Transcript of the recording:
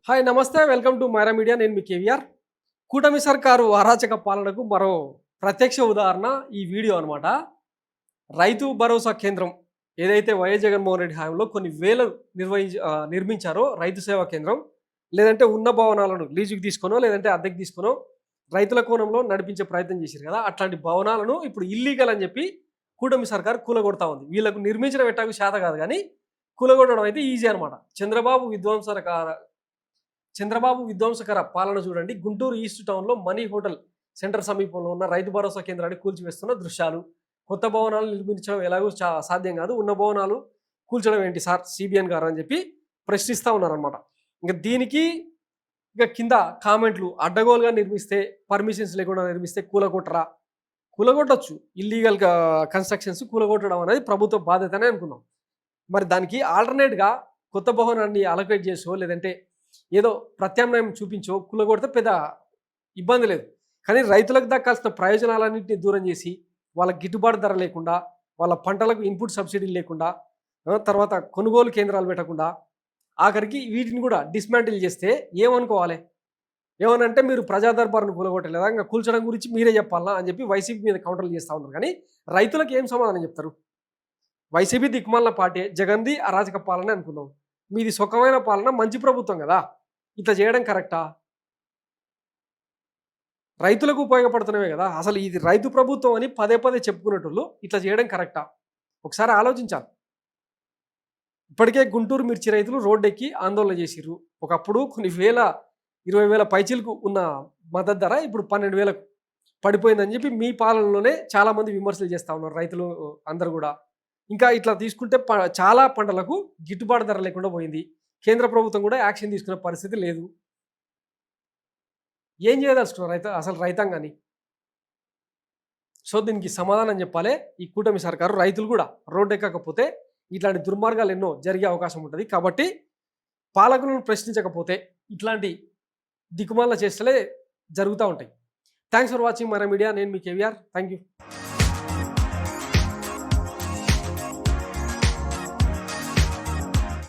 Hi నమస్తే welcome to Myra Media. నేను మీ కేవీఆర్. కూటమి సర్కారు అరాచక పాలనకు మరో ప్రత్యక్ష ఉదాహరణ ఈ వీడియో అనమాట. రైతు భరోసా కేంద్రం ఏదైతే వైఎస్ జగన్మోహన్ రెడ్డి హయాంలో కొన్ని వేలు నిర్మించారో రైతు సేవా కేంద్రం, లేదంటే ఉన్న భవనాలను లీజుకి తీసుకొనో లేదంటే అద్దెకి తీసుకొనో రైతుల కోణంలో నడిపించే ప్రయత్నం చేశారు కదా. అట్లాంటి భవనాలను ఇప్పుడు ఇల్లీగల్ అని చెప్పి కూటమి సర్కారు కూలగొడతా ఉంది. వీళ్ళకు నిర్మించడం ఎట్టాకు శాత కాదు, కానీ కూలగొట్టడం అయితే ఈజీ అనమాట. చంద్రబాబు విధ్వంసకర పాలన చూడండి. గుంటూరు ఈస్ట్ టౌన్లో మనీ హోటల్ సెంటర్ సమీపంలో ఉన్న రైతు భరోసా కేంద్రాన్ని కూల్చివేస్తున్న దృశ్యాలు. కొత్త భవనాలు నిర్మించడం ఎలాగో సాధ్యం కాదు, ఉన్న భవనాలు కూల్చడం ఏంటి సార్ సిబిఎన్ గారు అని చెప్పి ప్రశ్నిస్తూ ఉన్నారనమాట. ఇంకా దీనికి ఇక కింద కామెంట్లు, అడ్డగోలుగా నిర్మిస్తే, పర్మిషన్స్ లేకుండా నిర్మిస్తే కూలగొట్టచ్చు. ఇల్లీగల్ కన్స్ట్రక్షన్స్ కూలగొట్టడం అనేది ప్రభుత్వ బాధ్యతనే అనుకుందాం. మరి దానికి ఆల్టర్నేట్గా కొత్త భవనాన్ని అలొకేట్ చేసో లేదంటే ఏదో ప్రత్యామ్నాయం చూపించో కూలగొడితే పెద్ద ఇబ్బంది లేదు. కానీ రైతులకు దక్కాల్సిన ప్రయోజనాలన్నింటినీ దూరం చేసి, వాళ్ళకి గిట్టుబాటు ధర లేకుండా, వాళ్ళ పంటలకు ఇన్పుట్ సబ్సిడీ లేకుండా, తర్వాత కొనుగోలు కేంద్రాలు పెట్టకుండా, ఆఖరికి వీటిని కూడా డిస్మాంటిల్ చేస్తే ఏమనుకోవాలి? ఏమనంటే మీరు ప్రజా దర్బార్ను కూలగొట్టలేదా, ఇంకా కూల్చడం గురించి మీరే చెప్పాలా అని చెప్పి వైసీపీ మీద కౌంటర్లు చేస్తూ ఉన్నారు. కానీ రైతులకు ఏం సమాధానం చెప్తారు? వైసీపీ దిక్కుమాలిన పార్టీ, జగన్ది అరాచక పాలన అనుకుందాం. మీది సుఖమైన పాలన, మంచి ప్రభుత్వం కదా. ఇట్లా చేయడం కరెక్టా? రైతులకు ఉపయోగపడుతున్నవే కదా. అసలు ఇది రైతు ప్రభుత్వం అని పదే పదే చెప్పుకునేటోళ్ళు ఇట్లా చేయడం కరెక్టా? ఒకసారి ఆలోచించాలి. ఇప్పటికే గుంటూరు మిర్చి రైతులు రోడ్డెక్కి ఆందోళన చేసిర్రు. ఒకప్పుడు కొన్ని 20,000 పైచీలకు ఉన్న మద్దతు ధర ఇప్పుడు 12,000కు పడిపోయిందని చెప్పి మీ పాలనలోనే చాలామంది విమర్శలు చేస్తూ ఉన్నారు రైతులు అందరూ కూడా. ఇంకా ఇట్లా తీసుకుంటే చాలా పంటలకు గిట్టుబాటు ధర లేకుండా పోయింది. కేంద్ర ప్రభుత్వం కూడా యాక్షన్ తీసుకునే పరిస్థితి లేదు. ఏం చేయదలుచుకున్నారు అసలు రైతాంగాన్ని? సో దీనికి సమాధానం చెప్పాలి ఈ కూటమి సర్కారు. రైతులు కూడా రోడ్డు ఎక్కకపోతే ఇట్లాంటి దుర్మార్గాలు ఎన్నో జరిగే అవకాశం ఉంటుంది. కాబట్టి పాలకులను ప్రశ్నించకపోతే ఇట్లాంటి దిక్కుమాల చేస్తలే జరుగుతూ ఉంటాయి. Thanks for watching Myra Media. నేను మీ కేవీఆర్. Thank you.